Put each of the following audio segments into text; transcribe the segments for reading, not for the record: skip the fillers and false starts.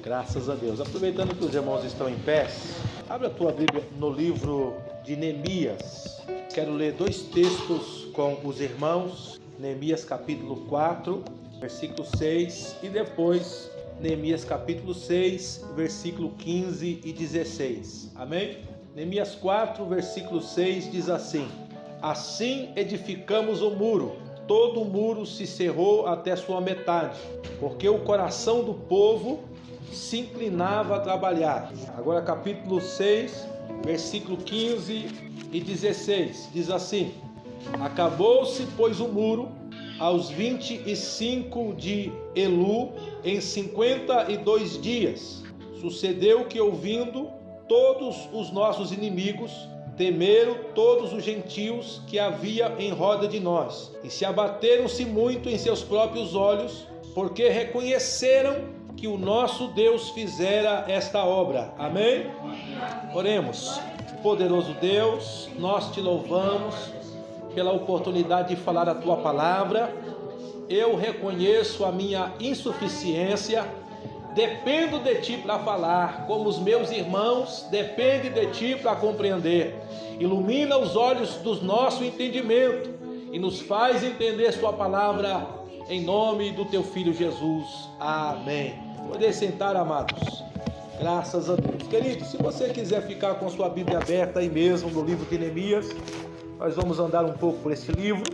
Graças a Deus. Aproveitando que os irmãos estão em pé, abre a tua Bíblia no livro de Neemias. Quero ler dois textos com os irmãos. Neemias capítulo 4, versículo 6 e depois Neemias capítulo 6, versículo 15 e 16. Amém? Neemias 4, versículo 6 diz assim: Assim edificamos o muro, todo o muro se cerrou até sua metade, porque o coração do povo se inclinava a trabalhar. Agora capítulo 6, versículo 15 e 16, diz assim: Acabou-se, pois, o muro aos 25 de Elu, em 52 dias. Sucedeu que, ouvindo todos os nossos inimigos, temeram todos os gentios que havia em roda de nós, e se abateram-se muito em seus próprios olhos, porque reconheceram que o nosso Deus fizera esta obra. Amém? Oremos. Poderoso Deus, nós te louvamos pela oportunidade de falar a tua palavra. Eu reconheço a minha insuficiência, dependo de ti para falar, como os meus irmãos dependem de ti para compreender. Ilumina os olhos do nosso entendimento e nos faz entender sua palavra, em nome do teu Filho Jesus. Amém. Poder sentar, amados. Graças a Deus. Querido, se você quiser ficar com sua Bíblia aberta aí mesmo no livro de Neemias, nós vamos andar um pouco por esse livro,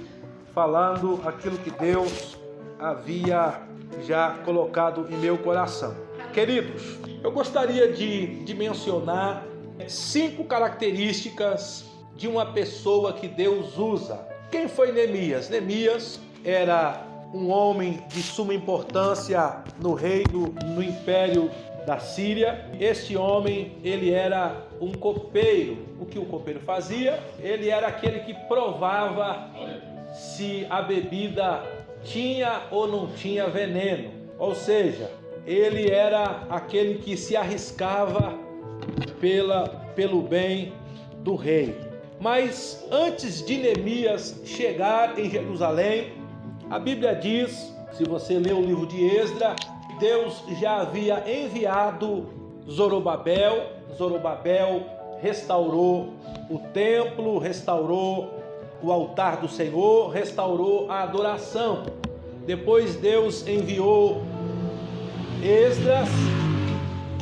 falando aquilo que Deus havia já colocado em meu coração. Queridos, eu gostaria de mencionar 5 características de uma pessoa que Deus usa. Quem foi Neemias? Neemias era um homem de suma importância no reino, no império da Síria. Este homem, ele era um copeiro. O que o copeiro fazia? Ele era aquele que provava se a bebida tinha ou não tinha veneno. Ou seja, ele era aquele que se arriscava pelo bem do rei. Mas antes de Neemias chegar em Jerusalém, a Bíblia diz, se você ler o livro de Esdras, Deus já havia enviado Zorobabel. Zorobabel restaurou o templo, restaurou o altar do Senhor, restaurou a adoração. Depois Deus enviou Esdras,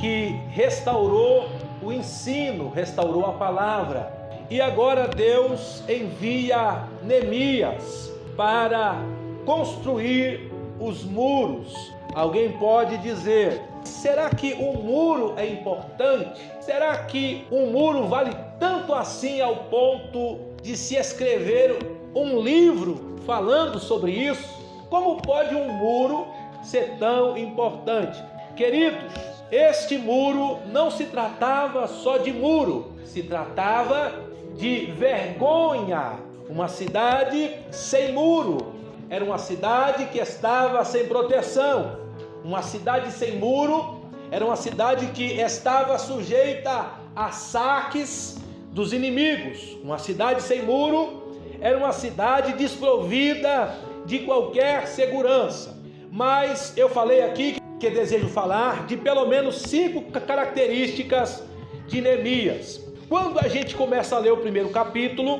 que restaurou o ensino, restaurou a palavra. E agora Deus envia Neemias para construir os muros. Alguém pode dizer: será que um muro é importante? Será que um muro vale tanto assim ao ponto de se escrever um livro falando sobre isso? Como pode um muro ser tão importante? Queridos, este muro não se tratava só de muro, se tratava de vergonha. Uma cidade sem muro era uma cidade que estava sem proteção. Uma cidade sem muro era uma cidade que estava sujeita a saques dos inimigos. Uma cidade sem muro era uma cidade desprovida de qualquer segurança. Mas eu falei aqui que desejo falar de pelo menos 5 características de Neemias. Quando a gente começa a ler o primeiro capítulo,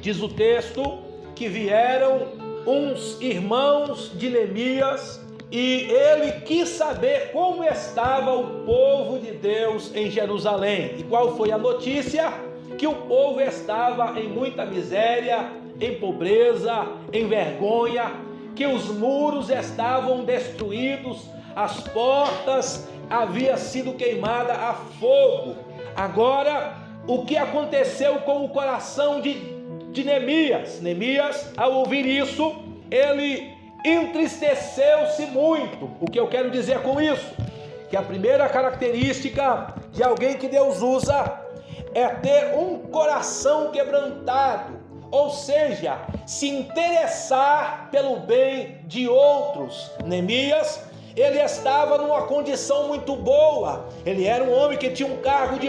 diz o texto que vieram uns irmãos de Neemias e ele quis saber como estava o povo de Deus em Jerusalém. E qual foi a notícia? Que o povo estava em muita miséria, em pobreza, em vergonha, que os muros estavam destruídos, as portas haviam sido queimadas a fogo. Agora, o que aconteceu com o coração de Neemias? Neemias, ao ouvir isso, ele entristeceu-se muito. O que eu quero dizer com isso? Que a primeira característica de alguém que Deus usa é ter um coração quebrantado, ou seja, se interessar pelo bem de outros. Neemias, ele estava numa condição muito boa, ele era um homem que tinha um cargo de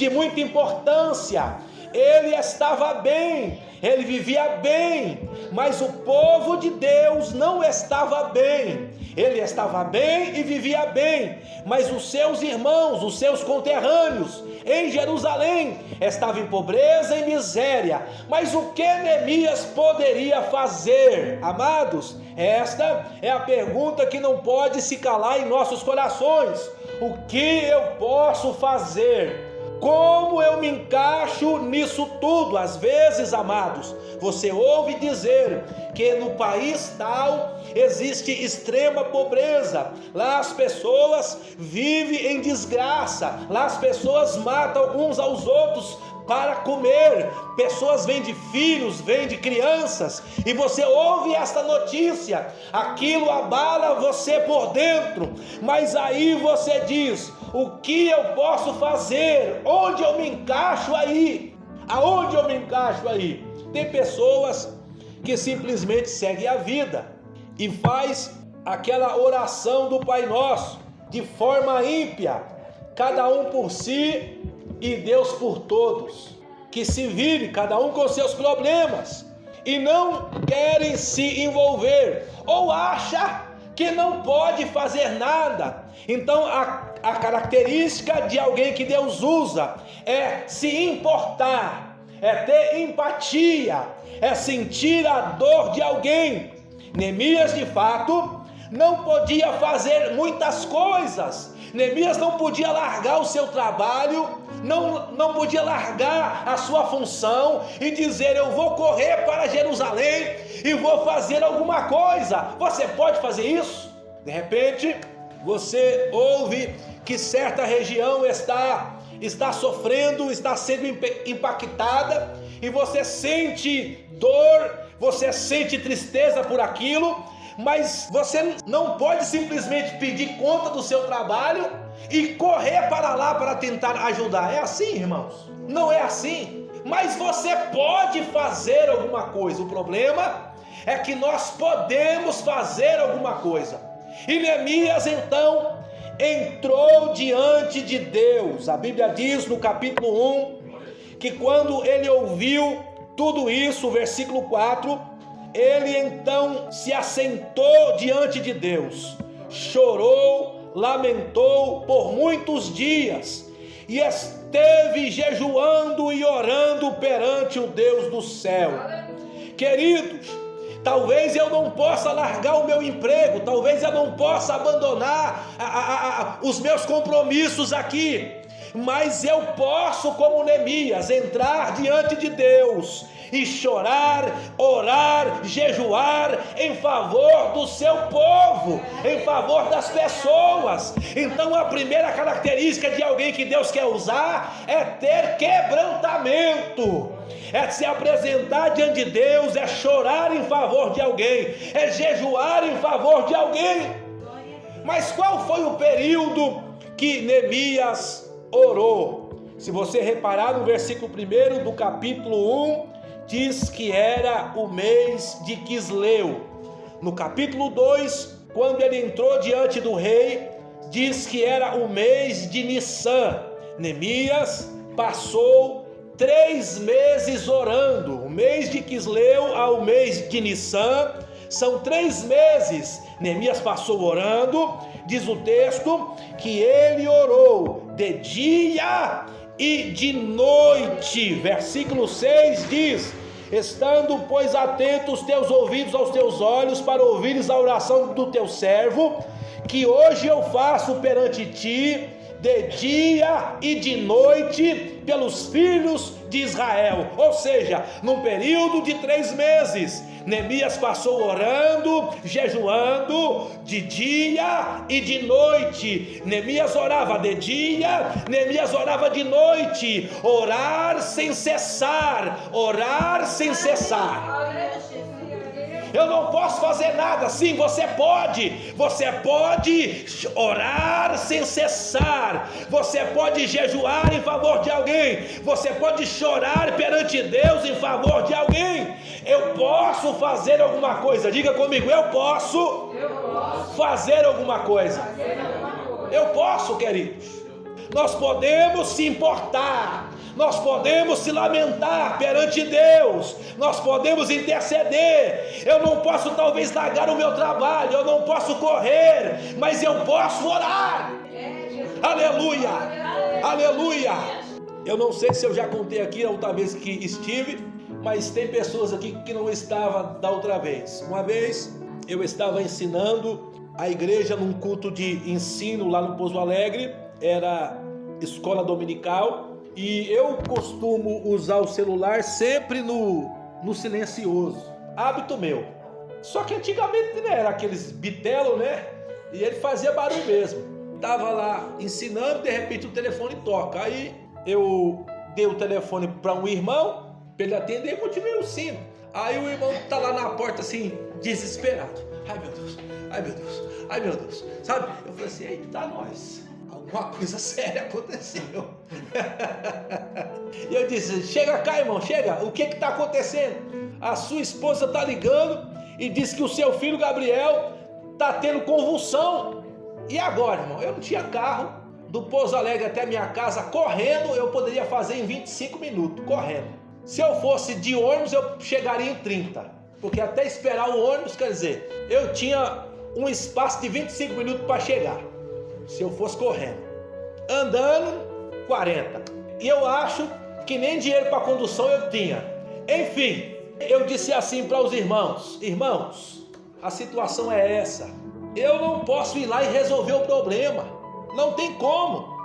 muita importância, ele estava bem, ele vivia bem, mas o povo de Deus não estava bem. Ele estava bem e vivia bem, mas os seus irmãos, os seus conterrâneos em Jerusalém estavam em pobreza e miséria. Mas o que Neemias poderia fazer? Amados, esta é a pergunta que não pode se calar em nossos corações. O que eu posso fazer? Como eu me encaixo nisso tudo? Às vezes, amados, você ouve dizer que no país tal existe extrema pobreza, lá as pessoas vivem em desgraça, lá as pessoas matam uns aos outros para comer, pessoas vendem filhos, vendem crianças, e você ouve esta notícia, aquilo abala você por dentro, mas aí você diz: o que eu posso fazer? Onde eu me encaixo aí? Aonde eu me encaixo aí? Tem pessoas que simplesmente seguem a vida e faz aquela oração do Pai Nosso de forma ímpia, cada um por si e Deus por todos, que se vire cada um com seus problemas, e não querem se envolver, ou acha que não pode fazer nada. Então a característica de alguém que Deus usa é se importar, é ter empatia, é sentir a dor de alguém. Neemias, de fato, não podia fazer muitas coisas. Neemias não podia largar o seu trabalho, não podia largar a sua função e dizer: eu vou correr para Jerusalém e vou fazer alguma coisa. Você pode fazer isso? De repente, você ouve que certa região está sofrendo, está sendo impactada, e você sente dor, você sente tristeza por aquilo, mas você não pode simplesmente pedir conta do seu trabalho e correr para lá para tentar ajudar. É assim, irmãos? Não é assim. Mas você pode fazer alguma coisa. O problema é que nós podemos fazer alguma coisa. E Neemias então entrou diante de Deus. A Bíblia diz no capítulo 1 que quando ele ouviu tudo isso, versículo 4, ele então se assentou diante de Deus, chorou, lamentou por muitos dias e esteve jejuando e orando perante o Deus do céu. Queridos, talvez eu não possa largar o meu emprego, talvez eu não possa abandonar os meus compromissos aqui, mas eu posso, como Neemias, entrar diante de Deus e chorar, orar, jejuar em favor do seu povo, em favor das pessoas. Então a primeira característica de alguém que Deus quer usar é ter quebrantamento, é se apresentar diante de Deus, é chorar em favor de alguém, é jejuar em favor de alguém. Mas qual foi o período que Neemias orou? Se você reparar no versículo 1 do capítulo 1, diz que era o mês de Quisleu. No capítulo 2, quando ele entrou diante do rei, diz que era o mês de Nissan. Neemias passou 3 meses orando. O mês de Quisleu ao mês de Nissan são 3 meses. Neemias passou orando. Diz o texto que ele orou de dia e de noite. Versículo 6 diz: estando, pois, atentos teus ouvidos aos teus olhos, para ouvires a oração do teu servo, que hoje eu faço perante ti, de dia e de noite, pelos filhos de Israel. Ou seja, num período de 3 meses, Neemias passou orando, jejuando de dia e de noite. Neemias orava de dia, Neemias orava de noite. Orar sem cessar, orar sem cessar. Eu não posso fazer nada. Sim, você pode orar sem cessar, você pode jejuar em favor de alguém, você pode chorar perante Deus em favor de alguém. Eu posso fazer alguma coisa. Diga comigo: eu posso fazer alguma coisa. Eu posso, queridos. Nós podemos se importar, nós podemos se lamentar perante Deus, nós podemos interceder. Eu não posso talvez largar o meu trabalho, eu não posso correr, mas eu posso orar. Aleluia, aleluia. Eu não sei se eu já contei aqui a outra vez que estive, mas tem pessoas aqui que não estavam da outra vez. Uma vez eu estava ensinando a igreja num culto de ensino lá no Pouso Alegre, era escola dominical, e eu costumo usar o celular sempre no silencioso, hábito meu. Só que antigamente, né, era aqueles bitelo, né, e ele fazia barulho mesmo. Tava lá ensinando, de repente o telefone toca, aí eu dei o telefone para um irmão, para ele atender, e continuei o sino. Aí o irmão tá lá na porta assim, desesperado. Ai meu Deus, ai meu Deus, ai meu Deus, sabe? Eu falei assim, eita nós, alguma coisa séria aconteceu. E eu disse, chega cá irmão, chega, o que está acontecendo? A sua esposa está ligando e diz que o seu filho Gabriel está tendo convulsão. E agora, irmão? Eu não tinha carro, do Pouso Alegre até minha casa correndo, eu poderia fazer em 25 minutos, correndo. Se eu fosse de ônibus, eu chegaria em 30, porque até esperar o ônibus, quer dizer, eu tinha um espaço de 25 minutos para chegar, se eu fosse correndo. Andando, 40. E eu acho que nem dinheiro para condução eu tinha. Enfim, eu disse assim para os irmãos, irmãos, a situação é essa, eu não posso ir lá e resolver o problema, não tem como,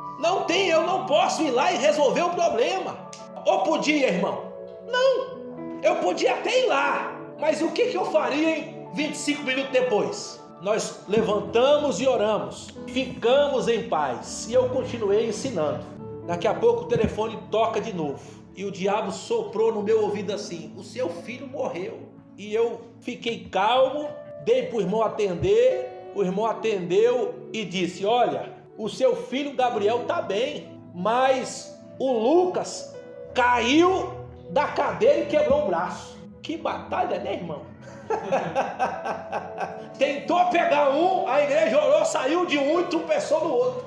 eu não posso ir lá e resolver o problema. Ou podia, irmão? Não, eu podia até ir lá, mas o que eu faria em 25 minutos depois? Nós levantamos e oramos, ficamos em paz, e eu continuei ensinando. Daqui a pouco o telefone toca de novo, e o diabo soprou no meu ouvido assim, o seu filho morreu. E eu fiquei calmo, dei para o irmão atender, o irmão atendeu e disse, olha, o seu filho Gabriel está bem, mas o Lucas caiu da cadeira e quebrou o braço. Que batalha, né, irmão? Tentou pegar um, a igreja orou, saiu de um e tropeçou no outro.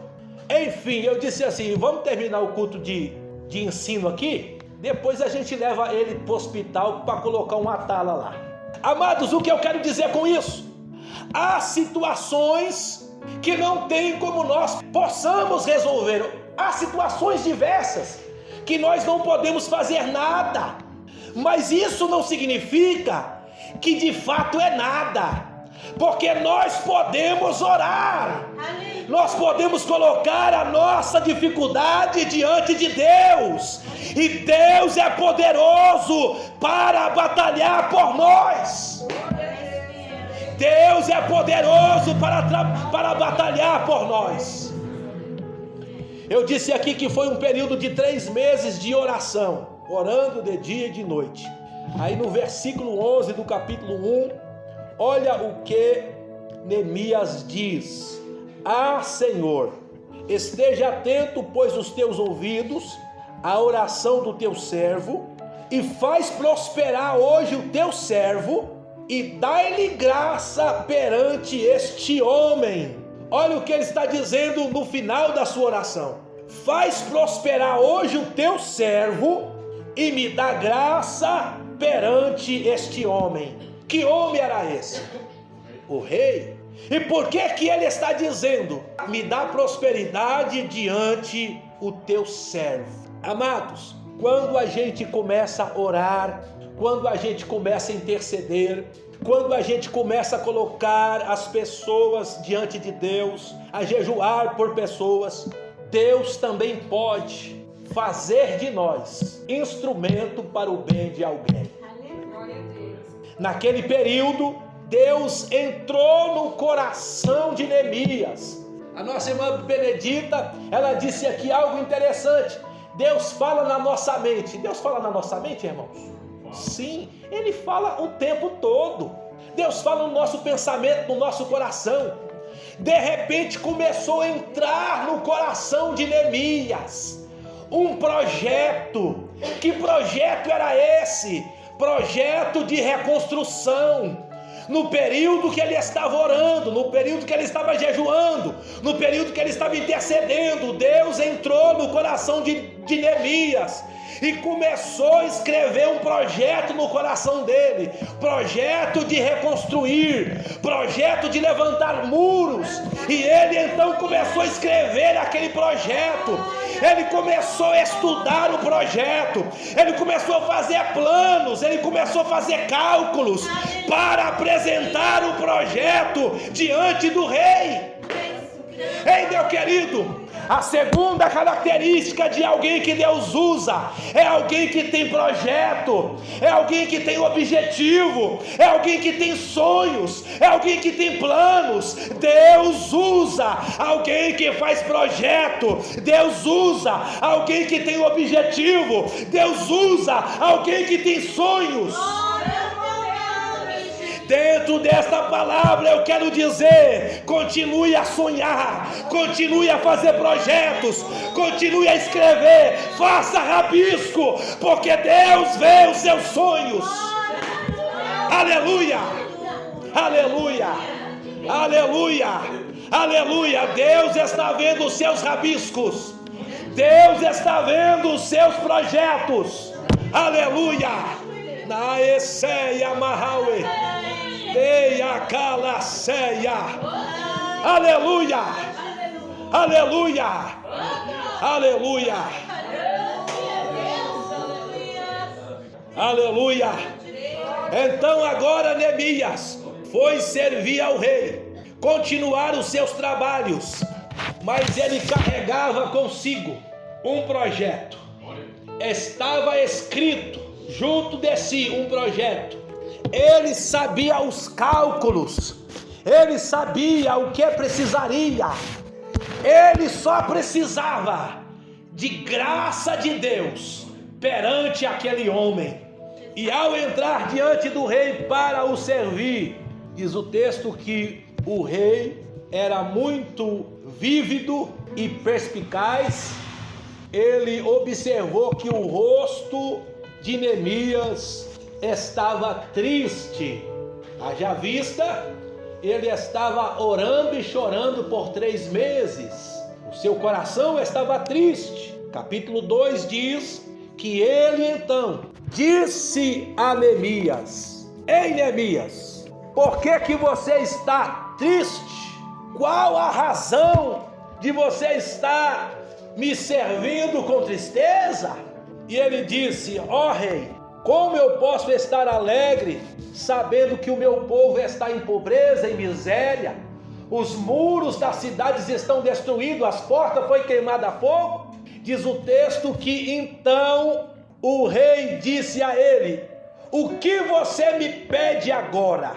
Enfim, eu disse assim, vamos terminar o culto de ensino aqui, depois a gente leva ele para o hospital para colocar uma tala lá. Amados, o que eu quero dizer com isso? Há situações que não tem como nós possamos resolver. Há situações diversas que nós não podemos fazer nada, mas isso não significa que de fato é nada, porque nós podemos orar, nós podemos colocar a nossa dificuldade diante de Deus, e Deus é poderoso para batalhar por nós. Deus é poderoso para batalhar por nós. Eu disse aqui que foi um período de 3 meses de oração, orando de dia e de noite. Aí no versículo 11 do capítulo 1, olha o que Neemias diz: Ah, Senhor, esteja atento, pois, os teus ouvidos à oração do teu servo, e faz prosperar hoje o teu servo, e dai-lhe graça perante este homem. Olha o que ele está dizendo no final da sua oração: faz prosperar hoje o teu servo e me dá graça perante este homem. Que homem era esse? O rei. E por que ele está dizendo: me dá prosperidade diante o teu servo? Amados, quando a gente começa a orar, quando a gente começa a interceder, quando a gente começa a colocar as pessoas diante de Deus, a jejuar por pessoas, Deus também pode fazer de nós instrumento para o bem de alguém. Naquele período, Deus entrou no coração de Neemias. A nossa irmã Benedita, ela disse aqui algo interessante: Deus fala na nossa mente. Deus fala na nossa mente, irmãos? Sim, Ele fala o tempo todo. Deus fala no nosso pensamento, no nosso coração. De repente começou a entrar no coração de Neemias um projeto. Que projeto era esse? Projeto de reconstrução. no período que ele estava orando, no período que ele estava jejuando, no período que ele estava intercedendo, Deus entrou no coração de Neemias e começou a escrever um projeto no coração dele, projeto de reconstruir, projeto de levantar muros, e ele então começou a escrever aquele projeto, ele começou a estudar o projeto, ele começou a fazer planos, ele começou a fazer cálculos para apresentar o projeto diante do rei. Ei, meu querido, a segunda característica de alguém que Deus usa é alguém que tem projeto, é alguém que tem objetivo, é alguém que tem sonhos, é alguém que tem planos. Deus usa alguém que faz projeto, Deus usa alguém que tem objetivo, Deus usa alguém que tem sonhos. Dentro desta palavra eu quero dizer: continue a sonhar, continue a fazer projetos, continue a escrever, faça rabisco, porque Deus vê os seus sonhos. Aleluia, aleluia, aleluia, aleluia. Deus está vendo os seus rabiscos, Deus está vendo os seus projetos. Aleluia. Na Esseia Mahaue, Deia Calaceia. Aleluia, aleluia, aleluia, aleluia. Então agora Neemias foi servir ao rei, continuar os seus trabalhos, mas ele carregava consigo um projeto. Estava escrito junto de si um projeto. Ele sabia os cálculos, ele sabia o que precisaria, ele só precisava de graça de Deus perante aquele homem. E ao entrar diante do rei para o servir, diz o texto que o rei era muito vívido e perspicaz. Ele observou que o rosto de Neemias estava triste. Haja vista, ele estava orando e chorando por 3 meses. O seu coração estava triste. Capítulo 2 diz que ele então disse a Neemias: ei, Neemias, por que você está triste? Qual a razão de você estar me servindo com tristeza? E ele disse: ó rei, como eu posso estar alegre sabendo que o meu povo está em pobreza e miséria? Os muros das cidades estão destruídos, as portas foram queimadas a fogo. Diz o texto que então o rei disse a ele: o que você me pede agora?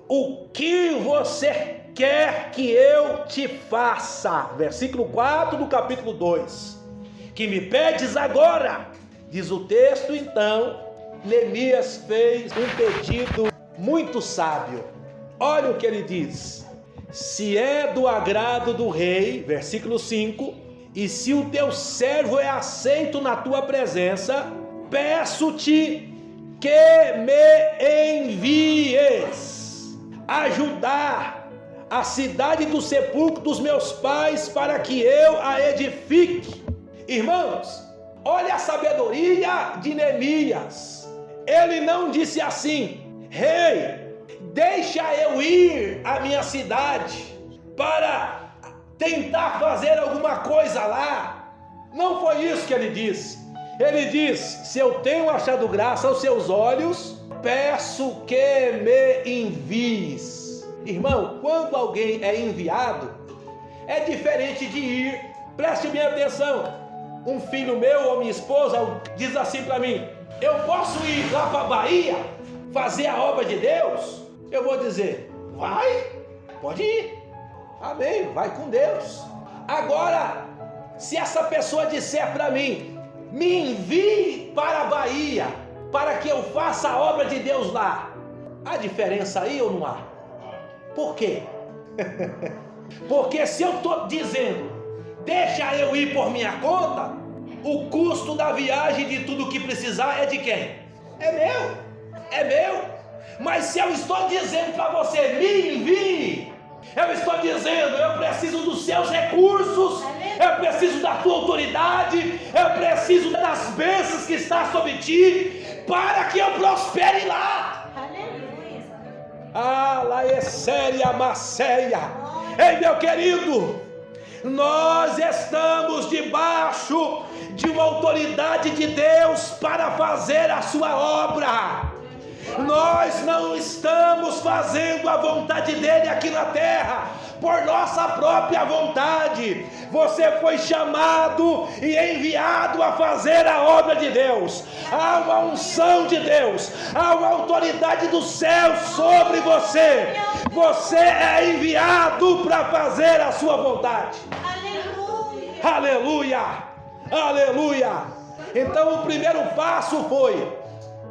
O que você quer que eu te faça? Versículo 4 do capítulo 2. Que me pedes agora? Diz o texto, então, Neemias fez um pedido muito sábio. Olha o que ele diz: se é do agrado do rei, versículo 5, e se o teu servo é aceito na tua presença, peço-te que me envies ajudar a cidade do sepulcro dos meus pais para que eu a edifique. Irmãos, olha a sabedoria de Neemias. Ele não disse assim: rei, deixa eu ir à minha cidade para tentar fazer alguma coisa lá. Não foi isso que ele disse. Ele disse: se eu tenho achado graça aos seus olhos, peço que me envies. Irmão, quando alguém é enviado, é diferente de ir. Preste bem atenção. Um filho meu ou minha esposa diz assim para mim: eu posso ir lá para a Bahia fazer a obra de Deus? Eu vou dizer: vai, pode ir. Amém, vai com Deus. Agora, se essa pessoa disser para mim: me envie para a Bahia para que eu faça a obra de Deus lá, há diferença aí ou não há? Por quê? Porque se eu estou dizendo: deixa eu ir por minha conta, o custo da viagem, de tudo que precisar, é de quem? É meu, é meu. Mas se eu estou dizendo para você, me envie, eu estou dizendo, eu preciso dos seus recursos, eu preciso da tua autoridade, eu preciso das bênçãos que está sobre ti, para que eu prospere lá. Aleluia. Ah, lá é séria, macéia. Ei, meu querido, nós estamos debaixo de uma autoridade de Deus para fazer a sua obra. Nós não estamos fazendo a vontade dele aqui na terra por nossa própria vontade. Você foi chamado e enviado a fazer a obra de Deus. Há uma unção de Deus, há uma autoridade do céu sobre você. Você é enviado para fazer a sua vontade. Aleluia. Aleluia, aleluia. Então o primeiro passo foi: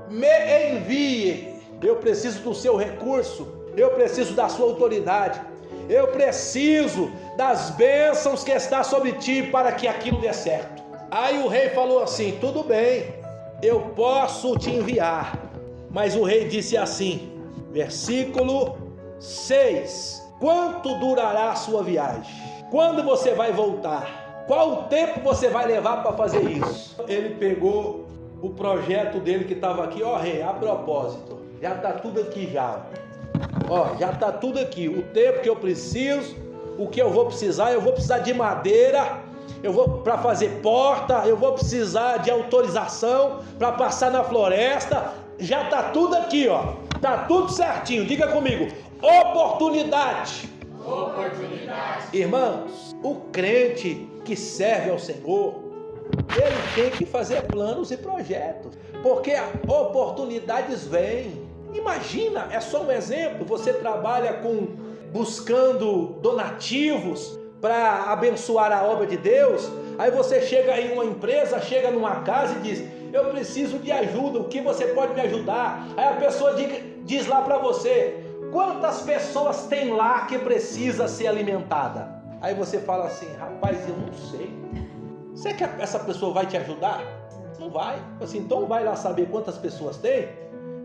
me envie. Eu preciso do seu recurso, eu preciso da sua autoridade, eu preciso das bênçãos que está sobre ti para que aquilo dê certo. Aí o rei falou assim: tudo bem, eu posso te enviar. Mas o rei disse assim, versículo 6: quanto durará a sua viagem? Quando você vai voltar? Qual o tempo você vai levar para fazer isso? Ele pegou o projeto dele que estava aqui. Ó, rei, a propósito, já está tudo aqui já. Ó, já está tudo aqui. O tempo que eu preciso, o que eu vou precisar de madeira, eu vou para fazer porta, eu vou precisar de autorização para passar na floresta. Já está tudo aqui, ó. Está tudo certinho. Diga comigo: oportunidade. Oportunidade. Irmãos, o crente que serve ao Senhor, ele tem que fazer planos e projetos, porque oportunidades vêm. Imagina, é só um exemplo, você trabalha buscando donativos para abençoar a obra de Deus. Aí você chega em uma empresa, chega numa casa e diz: eu preciso de ajuda, o que você pode me ajudar? Aí a pessoa diz lá para você: quantas pessoas tem lá que precisa ser alimentada? Aí você fala assim: rapaz, eu não sei. Será que essa pessoa vai te ajudar? Não vai. Assim, então vai lá saber quantas pessoas tem,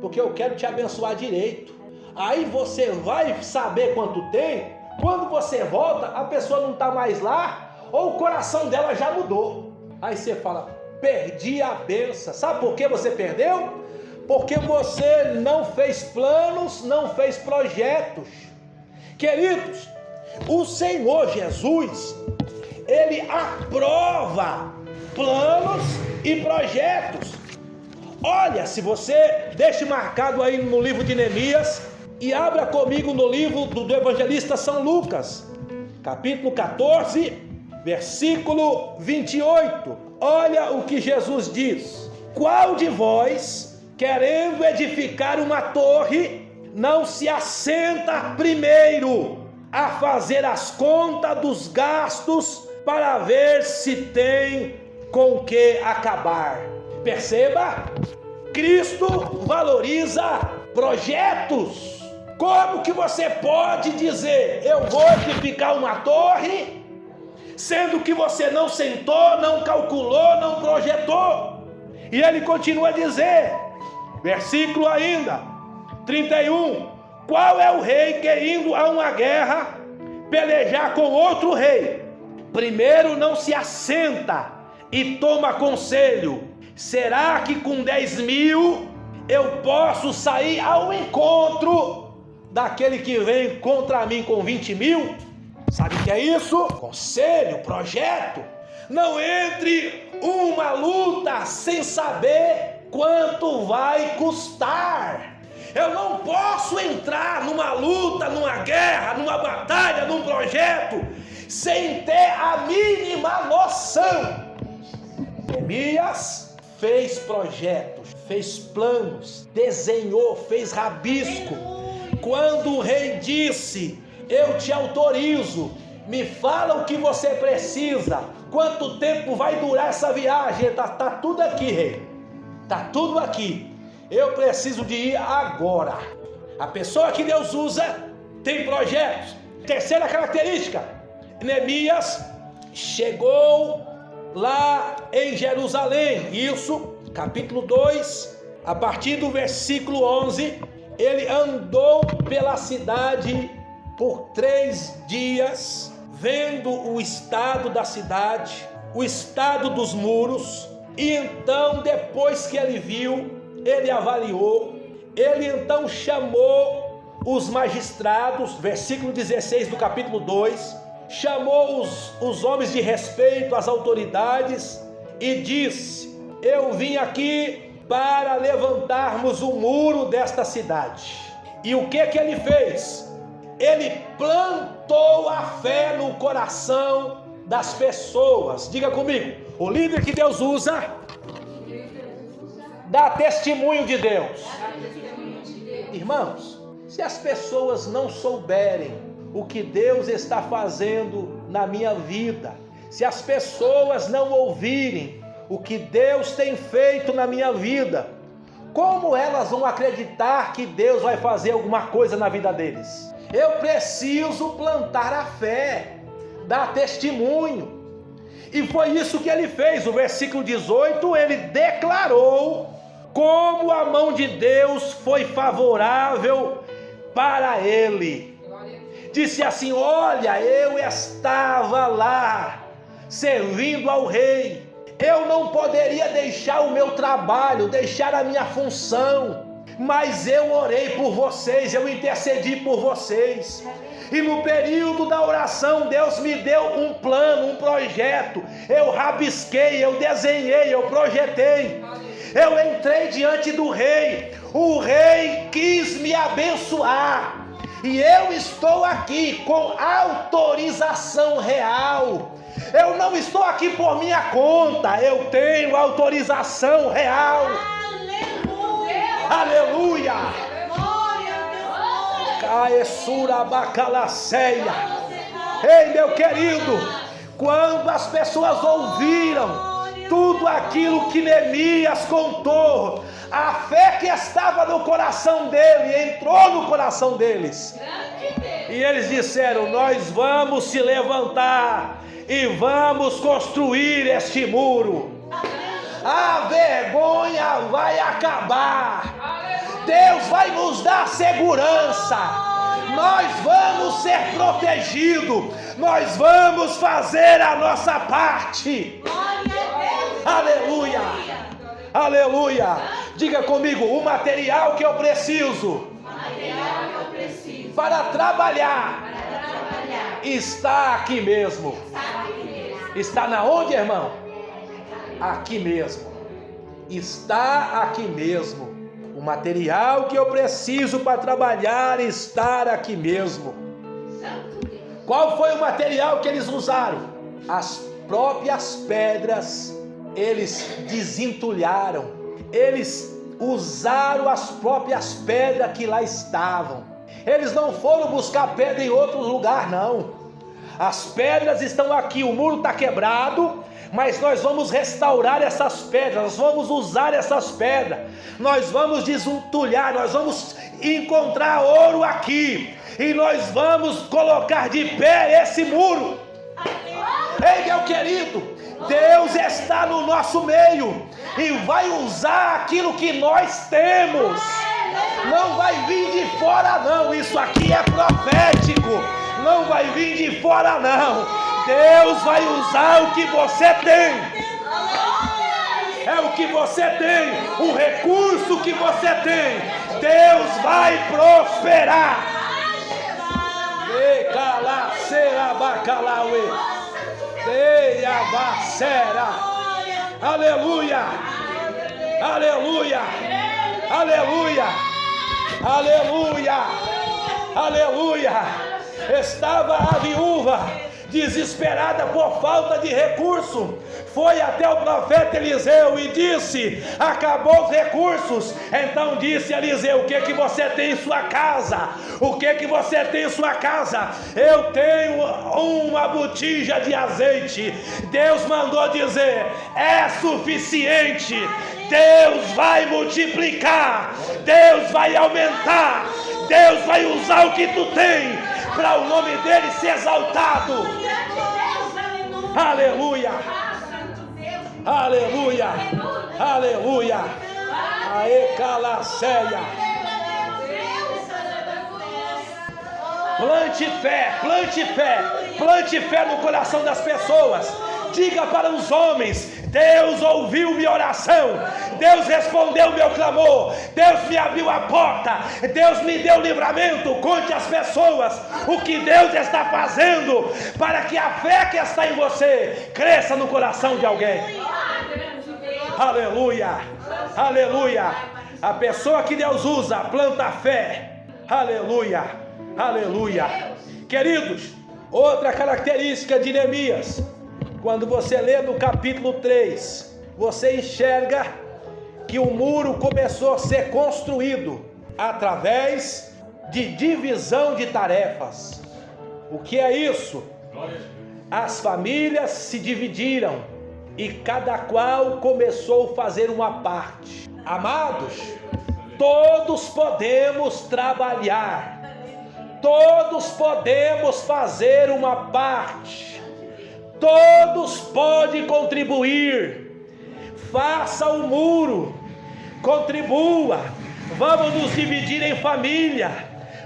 porque eu quero te abençoar direito. Aí você vai saber quanto tem. Quando você volta, a pessoa não está mais lá, ou o coração dela já mudou. Aí você fala: perdi a bênção. Sabe por que você perdeu? Porque você não fez planos, não fez projetos. Queridos, o Senhor Jesus, Ele aprova planos e projetos. Olha, se você deixe marcado aí no livro de Neemias e abra comigo no livro do evangelista São Lucas, capítulo 14, versículo 28. Olha o que Jesus diz: qual de vós, querendo edificar uma torre, não se assenta primeiro a fazer as contas dos gastos para ver se tem com que acabar? Perceba, Cristo valoriza projetos. Como que você pode dizer: eu vou edificar uma torre, sendo que você não sentou, não calculou, não projetou? E ele continua a dizer, versículo ainda 31: qual é o rei que, indo a uma guerra pelejar com outro rei, primeiro não se assenta e toma conselho: será que com 10.000 eu posso sair ao encontro daquele que vem contra mim com 20.000? Sabe o que é isso? Conselho, projeto. Não entre uma luta sem saber quanto vai custar. Eu não posso entrar numa luta, numa guerra, numa batalha, num projeto, sem ter a mínima noção. Neemias fez projetos, fez planos, desenhou, fez rabisco. Quando o rei disse: eu te autorizo, me fala o que você precisa, quanto tempo vai durar essa viagem? Tá tudo aqui, rei, tá tudo aqui, eu preciso de ir agora. A pessoa que Deus usa tem projetos. Terceira característica: Neemias chegou lá em Jerusalém. Isso, capítulo 2, a partir do versículo 11, Ele andou pela cidade por 3 dias, vendo o estado da cidade, o estado dos muros. E então, depois que ele viu, ele avaliou, ele então chamou os magistrados, versículo 16 do capítulo 2, chamou os homens de respeito, as autoridades, e disse: eu vim aqui para levantarmos o muro desta cidade. E o que ele fez? Ele plantou a fé no coração das pessoas. Diga comigo, o líder que Deus usa dá testemunho de Deus. Irmãos, se as pessoas não souberem o que Deus está fazendo na minha vida, se as pessoas não ouvirem o que Deus tem feito na minha vida, como elas vão acreditar que Deus vai fazer alguma coisa na vida deles? Eu preciso plantar a fé, dar testemunho. E foi isso que ele fez. O versículo 18, ele declarou como a mão de Deus foi favorável para ele. Disse assim: olha, eu estava lá servindo ao rei, eu não poderia deixar o meu trabalho, deixar a minha função, mas eu orei por vocês, eu intercedi por vocês. E no período da oração, Deus me deu um plano, um projeto. Eu rabisquei, eu desenhei, eu projetei. Eu entrei diante do rei. O rei quis me abençoar. E eu estou aqui com autorização real. Eu não estou aqui por minha conta. Eu tenho autorização real. Aleluia! Caessura bacalaceia. Ei, meu querido, quando as pessoas ouviram tudo aquilo que Neemias contou, a fé que estava no coração dele entrou no coração deles. E eles disseram: nós vamos se levantar e vamos construir este muro. A vergonha vai acabar. Deus vai nos dar segurança. Nós vamos ser protegidos. Nós vamos fazer a nossa parte. Aleluia. Aleluia. Diga comigo: o material que eu preciso para trabalhar está aqui mesmo. Está na onde, irmão? Aqui mesmo. Está aqui mesmo. O material que eu preciso para trabalhar está aqui mesmo. Qual foi o material que eles usaram? As próprias pedras. Eles desentulharam. Eles usaram as próprias pedras que lá estavam. Eles não foram buscar pedra em outro lugar, não. As pedras estão aqui. O muro está quebrado, mas nós vamos restaurar essas pedras, nós vamos usar essas pedras, nós vamos desentulhar, nós vamos encontrar ouro aqui, e nós vamos colocar de pé esse muro. Ei, meu querido, Deus está no nosso meio e vai usar aquilo que nós temos. Não vai vir de fora, não. Isso aqui é profético. Não vai vir de fora, não. Deus vai usar o que você tem. É o que você tem, o recurso que você tem. Deus vai prosperar. Aleluia. Aleluia. Aleluia. Aleluia. Aleluia. Estava a viúva desesperada por falta de recurso, foi até o profeta Eliseu e disse: acabou os recursos. Então disse Eliseu: o que você tem em sua casa? O que você tem em sua casa? Eu tenho uma botija de azeite. Deus mandou dizer: é suficiente. Deus vai multiplicar, Deus vai aumentar, Deus vai usar o que tu tem para o nome dele ser exaltado. Aleluia. Aleluia. Aleluia. Aê, calaceia. Plante fé, plante fé, plante fé no coração das pessoas. Diga para os homens: Deus ouviu minha oração, Deus respondeu meu clamor, Deus me abriu a porta, Deus me deu livramento. Conte às pessoas o que Deus está fazendo, para que a fé que está em você cresça no coração de alguém. Aleluia, aleluia. A pessoa que Deus usa planta fé. Aleluia, aleluia. Queridos, outra característica de Neemias, quando você lê no capítulo 3, você enxerga que o muro começou a ser construído através de divisão de tarefas. O que é isso? As famílias se dividiram e cada qual começou a fazer uma parte. Amados, todos podemos trabalhar, todos podemos fazer uma parte. Todos podem contribuir. Faça o muro, contribua. Vamos nos dividir em família,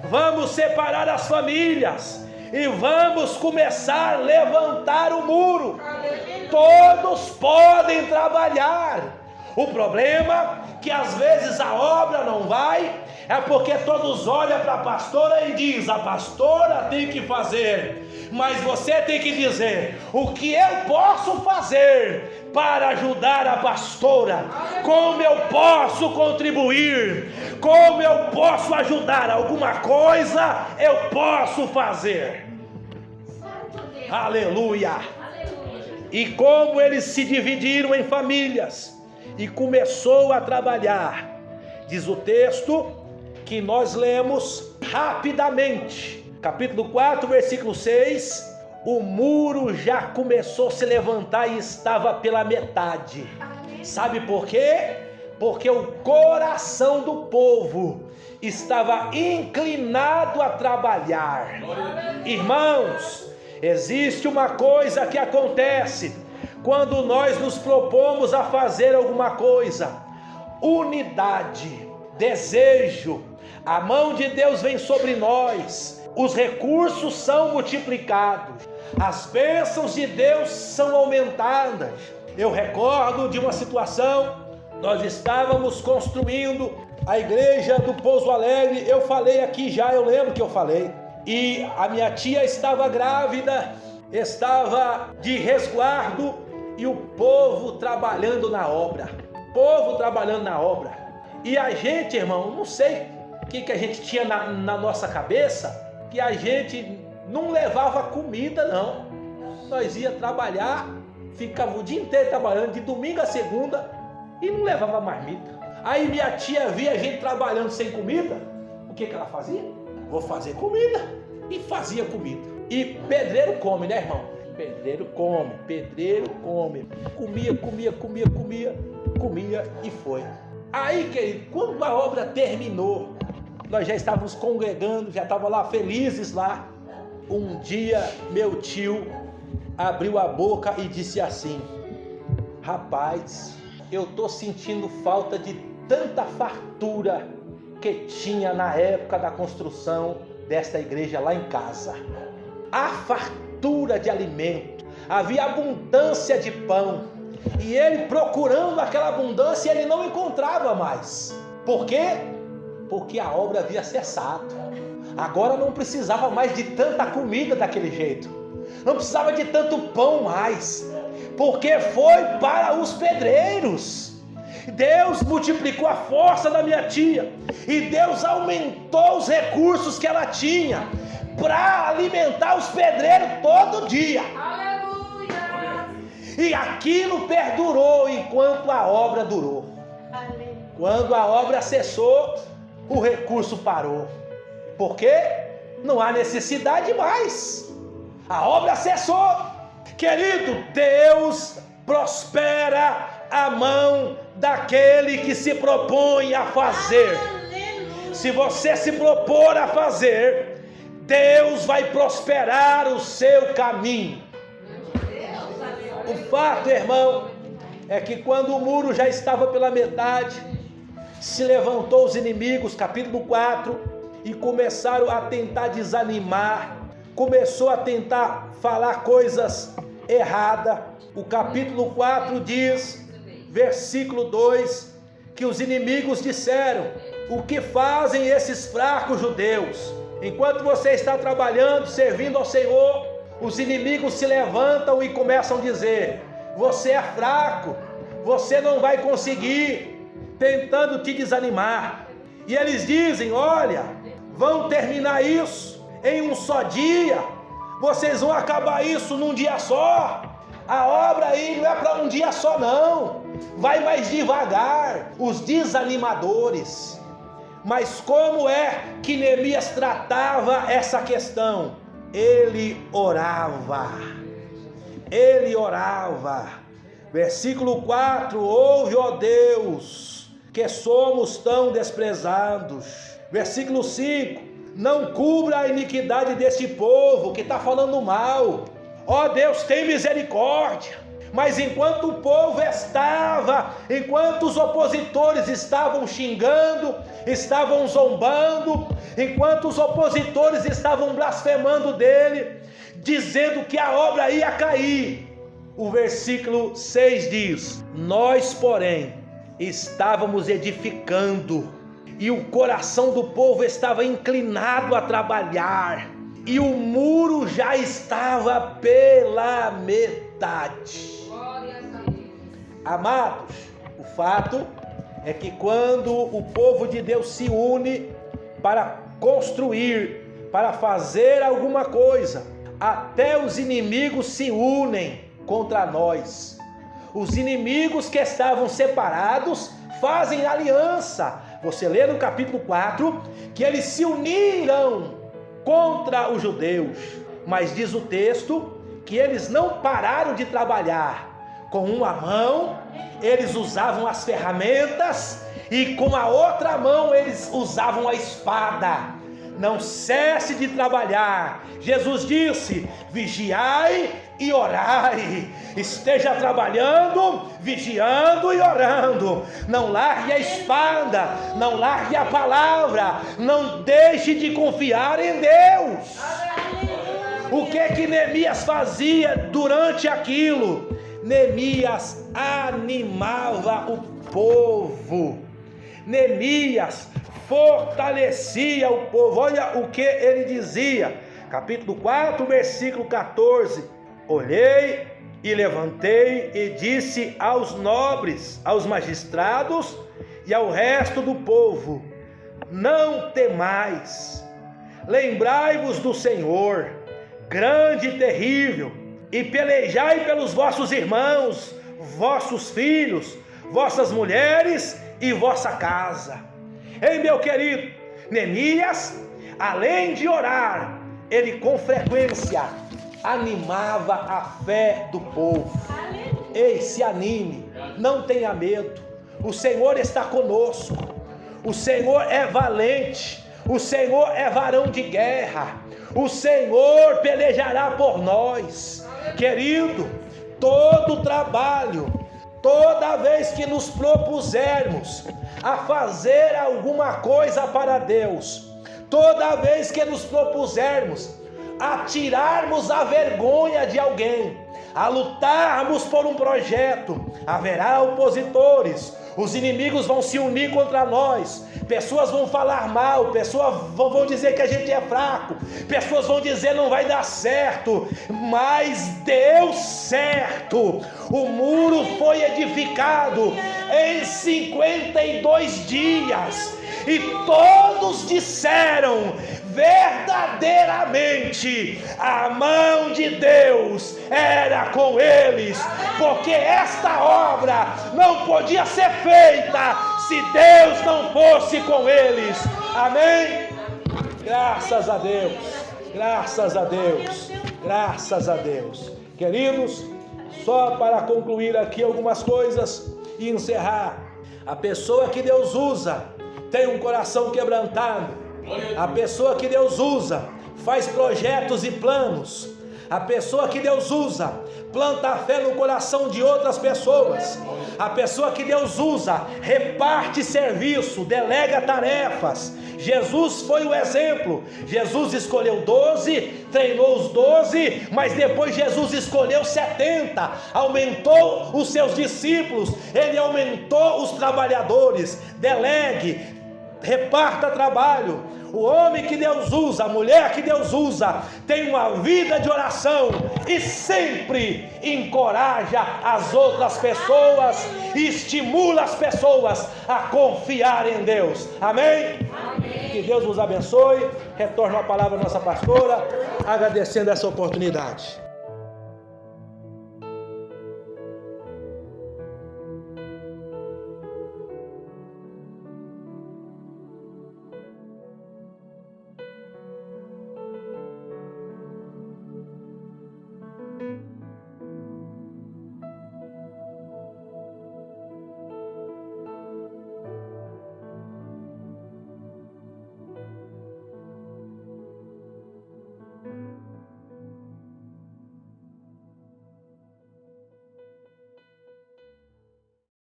vamos separar as famílias e vamos começar a levantar o muro. Todos podem trabalhar. O problema é que às vezes a obra não vai, é porque todos olham para a pastora e dizem: a pastora tem que fazer. Mas você tem que dizer: o que eu posso fazer para ajudar a pastora? Como eu posso contribuir? Como eu posso ajudar? Alguma coisa eu posso fazer. Aleluia. E como eles se dividiram em famílias e começou a trabalhar, diz o texto que nós lemos rapidamente, capítulo 4, versículo 6, o muro já começou a se levantar e estava pela metade. Sabe por quê? Porque o coração do povo estava inclinado a trabalhar. Irmãos, existe uma coisa que acontece quando nós nos propomos a fazer alguma coisa: unidade, desejo. A mão de Deus vem sobre nós, os recursos são multiplicados, as bênçãos de Deus são aumentadas. Eu recordo de uma situação, nós estávamos construindo a igreja do Pouso Alegre. Eu falei aqui já, eu lembro que eu falei. E a minha tia estava grávida, estava de resguardo, e o povo trabalhando na obra. E a gente, irmão, não sei o que a gente tinha na nossa cabeça, que a gente não levava comida, não. Nós ia trabalhar, ficava o dia inteiro trabalhando, de domingo a segunda, e não levava marmita. Aí minha tia via a gente trabalhando sem comida, o que ela fazia? Vou fazer comida. E fazia comida. E pedreiro come, né, irmão? Pedreiro come. Comia e foi. Aí, querido, quando a obra terminou, nós já estávamos congregando, já estávamos lá felizes lá. Um dia, meu tio abriu a boca e disse assim: rapaz, eu estou sentindo falta de tanta fartura que tinha na época da construção desta igreja lá em casa. A fartura de alimento, havia abundância de pão, e ele procurando aquela abundância, ele não encontrava mais. Por quê? Porque a obra havia cessado. Agora não precisava mais de tanta comida daquele jeito, não precisava de tanto pão mais, porque foi para os pedreiros. Deus multiplicou a força da minha tia, e Deus aumentou os recursos que ela tinha para alimentar os pedreiros todo dia. Aleluia! E aquilo perdurou enquanto a obra durou. Aleluia. Quando a obra cessou, o recurso parou, porque não há necessidade mais. A obra cessou. Querido, Deus prospera a mão daquele que se propõe a fazer. Aleluia. Se você se propor a fazer, Deus vai prosperar o seu caminho. O fato, irmão, é que quando o muro já estava pela metade, se levantou os inimigos, capítulo 4, e começaram a tentar desanimar, começou a tentar falar coisas erradas. O capítulo 4 diz, versículo 2, que os inimigos disseram: o que fazem esses fracos judeus? Enquanto você está trabalhando, servindo ao Senhor, os inimigos se levantam e começam a dizer: você é fraco, você não vai conseguir, tentando te desanimar. E eles dizem: olha, vão terminar isso em um só dia, vocês vão acabar isso num dia só. A obra aí não é para um dia só não, vai mais devagar. Os desanimadores. Mas como é que Neemias tratava essa questão? Ele orava. Versículo 4: ouve, ó Deus, que somos tão desprezados. Versículo 5: não cubra a iniquidade desse povo que está falando mal. Ó Deus, tem misericórdia. Mas enquanto o povo enquanto os opositores estavam xingando, estavam zombando, enquanto os opositores estavam blasfemando dele, dizendo que a obra ia cair, o versículo 6 diz: nós, porém, estávamos edificando, e o coração do povo estava inclinado a trabalhar, e o muro já estava pela metade. Amados, o fato é que quando o povo de Deus se une para construir, para fazer alguma coisa, até os inimigos se unem contra nós. Os inimigos que estavam separados fazem aliança. Você lê no capítulo 4 que eles se uniram contra os judeus, mas diz o texto que eles não pararam de trabalhar. Com uma mão eles usavam as ferramentas e com a outra mão eles usavam a espada. Não cesse de trabalhar. Jesus disse: vigiai e orai. Esteja trabalhando, vigiando e orando. Não largue a espada, não largue a palavra, não deixe de confiar em Deus. O que Neemias fazia durante aquilo? Neemias animava o povo. Neemias fortalecia o povo. Olha o que ele dizia, capítulo 4, versículo 14: olhei e levantei e disse aos nobres, aos magistrados e ao resto do povo: não temais, lembrai-vos do Senhor, grande e terrível, e pelejai pelos vossos irmãos, vossos filhos, vossas mulheres e vossa casa. Ei, meu querido, Neemias, além de orar, ele com frequência animava a fé do povo. Ei, se anime, não tenha medo, o Senhor está conosco, o Senhor é valente, o Senhor é varão de guerra, o Senhor pelejará por nós. Querido, todo trabalho, toda vez que nos propusermos a fazer alguma coisa para Deus, toda vez que nos propusermos a tirarmos a vergonha de alguém, a lutarmos por um projeto, haverá opositores, os inimigos vão se unir contra nós, pessoas vão falar mal, pessoas vão dizer que a gente é fraco, pessoas vão dizer não vai dar certo, mas deu certo. O muro foi edificado em 52 dias e todos disseram: verdadeiramente a mão de Deus era com eles, porque esta obra não podia ser feita se Deus não fosse com eles. Amém? Graças a Deus, graças a Deus, graças a Deus. Queridos, só para concluir aqui algumas coisas e encerrar: a pessoa que Deus usa tem um coração quebrantado. A pessoa que Deus usa faz projetos e planos. A pessoa que Deus usa planta a fé no coração de outras pessoas. A pessoa que Deus usa reparte serviço, delega tarefas Jesus foi o exemplo. Jesus escolheu 12, treinou os 12, mas depois Jesus escolheu 70, aumentou os seus discípulos, ele aumentou os trabalhadores. Delegue, reparta trabalho. O homem que Deus usa, a mulher que Deus usa, tem uma vida de oração e sempre encoraja as outras pessoas e estimula as pessoas a confiar em Deus. Amém? Amém. Que Deus nos abençoe. Retorno a palavra à nossa pastora, agradecendo essa oportunidade.